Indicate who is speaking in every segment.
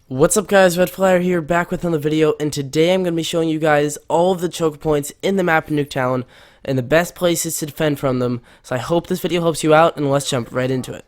Speaker 1: What's up guys, RedFlyer here, back with another video, and today I'm going to be showing you guys all of the choke points in the map Nuketown, and the best places to defend from them, so I hope this video helps you out, and let's jump right into it.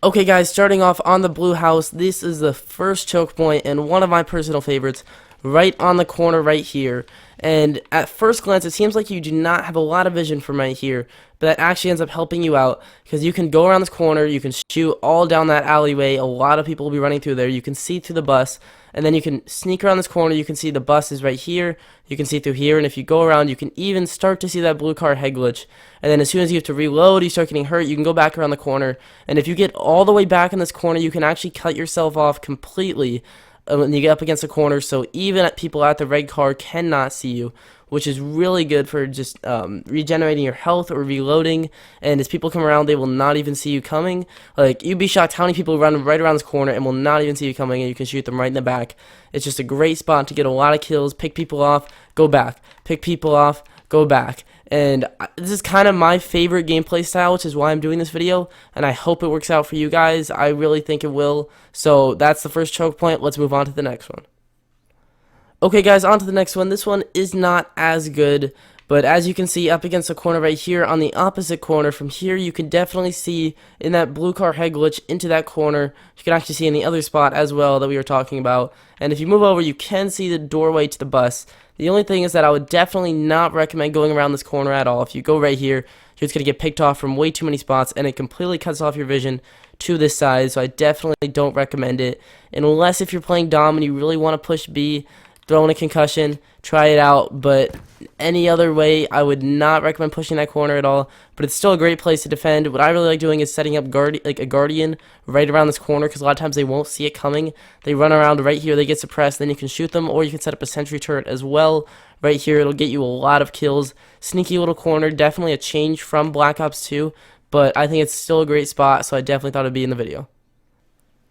Speaker 1: Okay guys, starting off on the blue house, this is the first choke point, and one of my personal favorites, right on the corner right here. And at first glance it seems like you do not have a lot of vision from right here, but that actually ends up helping you out because you can go around this corner, you can shoot all down that alleyway, a lot of people will be running through there, you can see through the bus, and then you can sneak around this corner, you can see the bus is right here, you can see through here, and if you go around you can even start to see that blue car head glitch, and then as soon as you have to reload, you start getting hurt, you can go back around the corner, and if you get all the way back in this corner you can actually cut yourself off completely when you get up against a corner, so even people at the red car cannot see you, which is really good for just regenerating your health or reloading. And as people come around, they will not even see you coming. Like, you'd be shocked how many people run right around this corner and will not even see you coming, and you can shoot them right in the back. It's just a great spot to get a lot of kills, pick people off, go back, pick people off, go back. And this is kind of my favorite gameplay style, which is why I'm doing this video, and I hope it works out for you guys. I really think it will. So that's the first choke point. Let's move on to the next one. Okay guys, on to the next one. This one is not as good, but as you can see up against the corner right here, on the opposite corner from here, you can definitely see in that blue car head glitch into that corner. You can actually see in the other spot as well that we were talking about. And if you move over, you can see the doorway to the bus. The only thing is that I would definitely not recommend going around this corner at all. If you go right here, you're just going to get picked off from way too many spots, and it completely cuts off your vision to this side, so I definitely don't recommend it. Unless if you're playing Dom and you really want to push B, throw in a concussion, try it out, but any other way, I would not recommend pushing that corner at all, but it's still a great place to defend. What I really like doing is setting up a guardian right around this corner, because a lot of times they won't see it coming. They run around right here, they get suppressed, then you can shoot them, or you can set up a sentry turret as well. Right here, it'll get you a lot of kills. Sneaky little corner, definitely a change from Black Ops 2, but I think it's still a great spot, so I definitely thought it'd be in the video.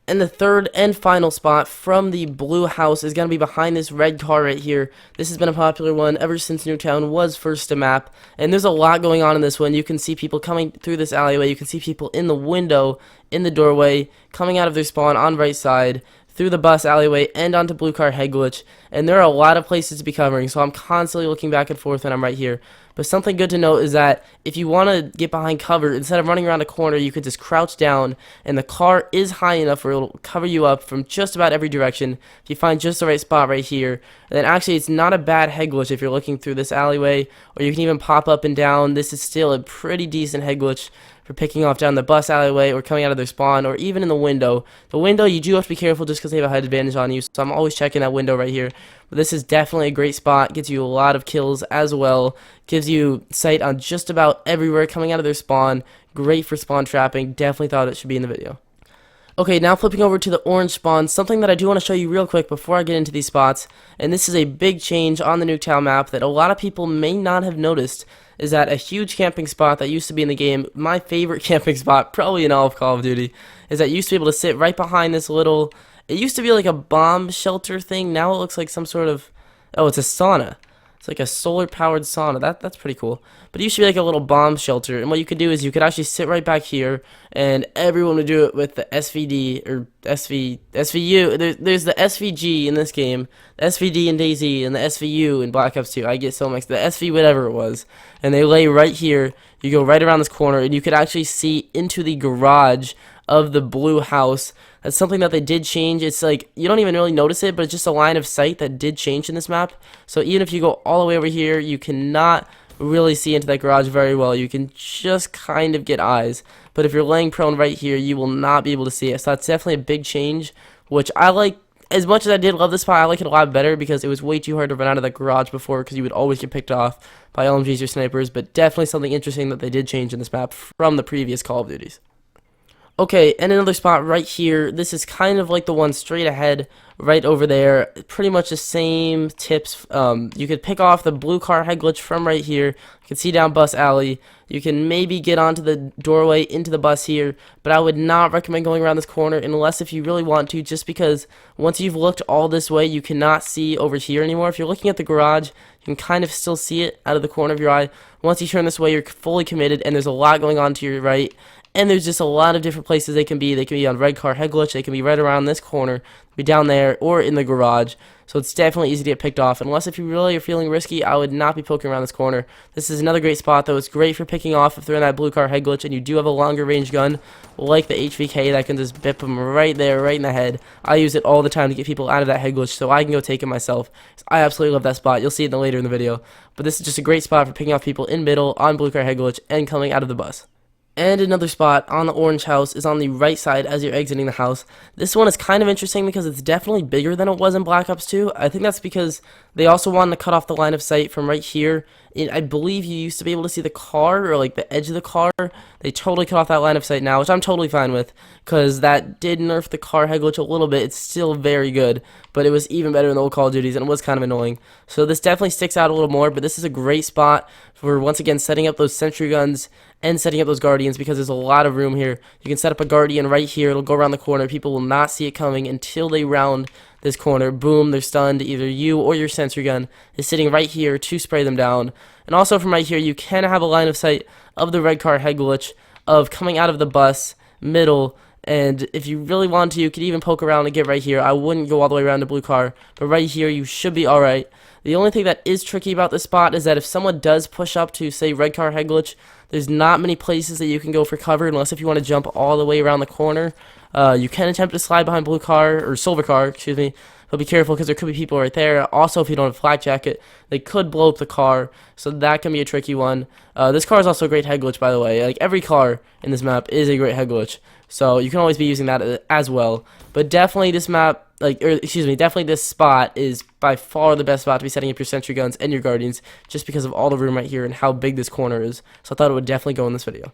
Speaker 1: And the third and final spot from the blue house is going to be behind this red car right here. This has been a popular one ever since Nuketown was first to map. And there's a lot going on in this one. You can see people coming through this alleyway. You can see people in the window, in the doorway, coming out of their spawn on right side, through the bus alleyway, and onto blue car head glitch. And there are a lot of places to be covering, so I'm constantly looking back and forth when I'm right here. But something good to note is that if you want to get behind cover, instead of running around a corner, you could just crouch down, and the car is high enough where it'll cover you up from just about every direction. If you find just the right spot right here, and then actually it's not a bad head glitch if you're looking through this alleyway, or you can even pop up and down. This is still a pretty decent head glitch for picking off down the bus alleyway or coming out of their spawn, or even in the window. The window, you do have to be careful just because they have a height advantage on you, so I'm always checking that window right here. But this is definitely a great spot, gets you a lot of kills as well, gives you sight on just about everywhere coming out of their spawn, great for spawn trapping, definitely thought it should be in the video. Okay, now flipping over to the orange spawn, something that I do want to show you real quick before I get into these spots, and this is a big change on the Nuketown map that a lot of people may not have noticed, is that a huge camping spot that used to be in the game, my favorite camping spot, probably in all of Call of Duty, is that you used to be able to sit right behind this little, it used to be like a bomb shelter thing, now it looks like some sort of, oh, it's a sauna. It's like a solar-powered sauna. That's pretty cool. But it used to be like a little bomb shelter. And what you could do is you could actually sit right back here, and everyone would do it with the SVD, or SVU. There's the SVG in this game, the SVD in DayZ, and the SVU in Black Ops 2. I get so mixed. The SV whatever it was. And they lay right here. You go right around this corner, and you could actually see into the garage of the blue house. That's something that they did change. It's like, you don't even really notice it, but it's just a line of sight that did change in this map. So even if you go all the way over here, you cannot really see into that garage very well. You can just kind of get eyes. But if you're laying prone right here, you will not be able to see it. So that's definitely a big change, which I like. As much as I did love this spot, I like it a lot better because it was way too hard to run out of the garage before, because you would always get picked off by LMGs or snipers. But definitely something interesting that they did change in this map from the previous Call of Duties. Okay, and another spot right here. This is kind of like the one straight ahead, right over there. Pretty much the same tips. You could pick off the blue car head glitch from right here. You can see down bus alley. You can maybe get onto the doorway into the bus here, but I would not recommend going around this corner unless if you really want to, just because once you've looked all this way, you cannot see over here anymore. If you're looking at the garage, you can kind of still see it out of the corner of your eye. Once you turn this way, you're fully committed, and there's a lot going on to your right. and there's just a lot of different places they can be. They can be on red car head glitch, they can be right around this corner, be down there, or in the garage. So it's definitely easy to get picked off, unless if you really are feeling risky, I would not be poking around this corner. This is another great spot, though. It's great for picking off if they're in that blue car head glitch and you do have a longer range gun, like the HVK, that can just bip them right there, right in the head. I use it all the time to get people out of that head glitch, so I can go take it myself. I absolutely love that spot. You'll see it later in the video. But this is just a great spot for picking off people in middle, on blue car head glitch, and coming out of the bus. And another spot on the orange house is on the right side as you're exiting the house. This one is kind of interesting because it's definitely bigger than it was in Black Ops 2. I think that's because they also wanted to cut off the line of sight from right here. I believe you used to be able to see the car or like the edge of the car. They totally cut off that line of sight now, which I'm totally fine with because that did nerf the car head glitch a little bit. It's still very good, but it was even better in the old Call of Duties and it was kind of annoying. So this definitely sticks out a little more, but this is a great spot for once again setting up those sentry guns and setting up those guardians because there's a lot of room here. You can set up a guardian right here. It'll go around the corner. People will not see it coming until they round this corner. Boom, they're stunned. Either you or your sentry gun is sitting right here to spray them down. And also from right here, you can have a line of sight of the red car head glitch of coming out of the bus, middle, and if you really want to, you could even poke around and get right here. I wouldn't go all the way around the blue car, but right here, you should be alright. The only thing that is tricky about this spot is that if someone does push up to, say, red car head glitch, there's not many places that you can go for cover unless if you want to jump all the way around the corner. You can attempt to slide behind blue car, or silver car, excuse me, but be careful because there could be people right there. Also, if you don't have a flak jacket, they could blow up the car, so that can be a tricky one. This car is also a great head glitch, by the way. Like, every car in this map is a great head glitch, so you can always be using that as well. But definitely this map, definitely this spot is by far the best spot to be setting up your sentry guns and your guardians, just because of all the room right here and how big this corner is. So I thought it would definitely go in this video.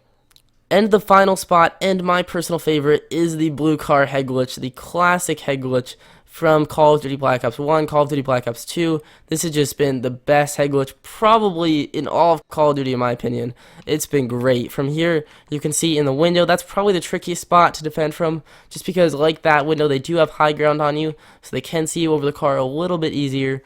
Speaker 1: And the final spot, and my personal favorite, is the blue car head glitch, the classic head glitch from Call of Duty Black Ops 1, Call of Duty Black Ops 2. This has just been the best head glitch probably in all of Call of Duty in my opinion. It's been great. From here, you can see in the window, that's probably the trickiest spot to defend from, just because like that window, they do have high ground on you, so they can see you over the car a little bit easier.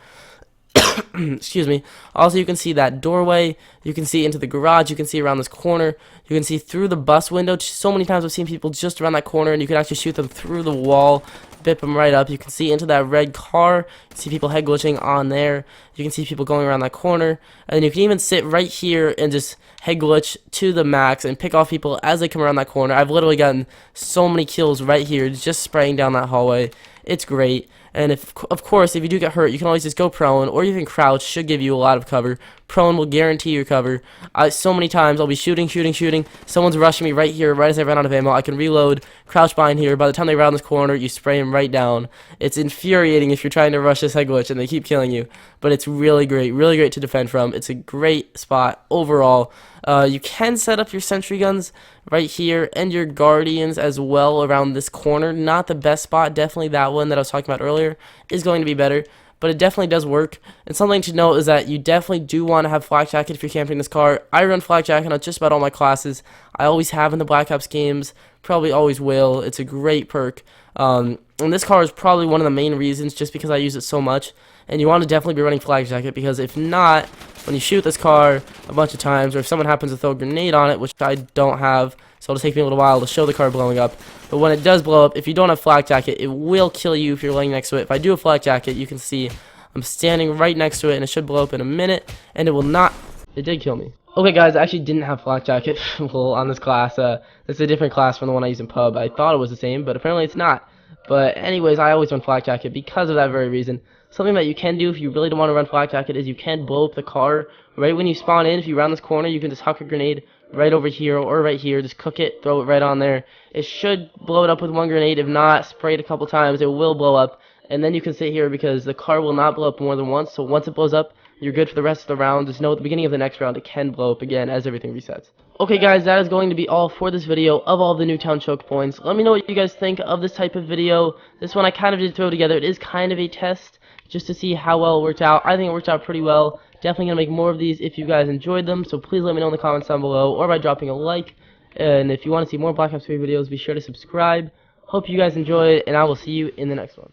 Speaker 1: Excuse me. Also, you can see that doorway, you can see into the garage, you can see around this corner, you can see through the bus window. So many times I've seen people just around that corner and you can actually shoot them through the wall, bip them right up. You can see into that red car, you can see people head glitching on there, you can see people going around that corner, and then you can even sit right here and just head glitch to the max and pick off people as they come around that corner. I've literally gotten so many kills right here just spraying down that hallway. It's great. And of course, if you do get hurt, you can always just go prone, or even crouch should give you a lot of cover. Prone will guarantee your cover. So many times I'll be shooting. Someone's rushing me right here, right as I run out of ammo. I can reload, crouch behind here. By the time they round this corner, you spray them right down. It's infuriating if you're trying to rush this head glitch and they keep killing you. But it's really great to defend from. It's a great spot overall. You can set up your sentry guns right here and your guardians as well around this corner. Not the best spot, definitely that one that I was talking about earlier is going to be better, but it definitely does work. And something to note is that you definitely do want to have flak jacket if you're camping this car. I run flak jacket on just about all my classes. I always have in the Black Ops games, probably always will. It's a great perk. And this car is probably one of the main reasons, just because I use it so much. And you want to definitely be running flak jacket, because if not, when you shoot this car a bunch of times, or if someone happens to throw a grenade on it, which I don't have, so it'll take me a little while to show the car blowing up. But when it does blow up, if you don't have flak jacket, it will kill you if you're laying next to it. If I do have flak jacket, you can see I'm standing right next to it, and it should blow up in a minute, and it will not. It did kill me. Okay guys, I actually didn't have flak jacket well, on this class. This is a different class from the one I use in pub. I thought it was the same, but apparently it's not. But anyways, I always run flak jacket because of that very reason. Something that you can do if you really don't want to run flak jacket is you can blow up the car right when you spawn in. If you round this corner, you can just huck a grenade right over here or right here. Just cook it, throw it right on there. It should blow it up with one grenade. If not, spray it a couple times, it will blow up. And then you can sit here because the car will not blow up more than once. So once it blows up, you're good for the rest of the round. Just know at the beginning of the next round, it can blow up again as everything resets. Okay guys, that is going to be all for this video of all the Nuketown choke points. Let me know what you guys think of this type of video. This one I kind of did throw together. It is kind of a test just to see how well it worked out. I think it worked out pretty well. Definitely going to make more of these if you guys enjoyed them. So please let me know in the comments down below or by dropping a like. And if you want to see more Black Ops 3 videos, be sure to subscribe. Hope you guys enjoyed, and I will see you in the next one.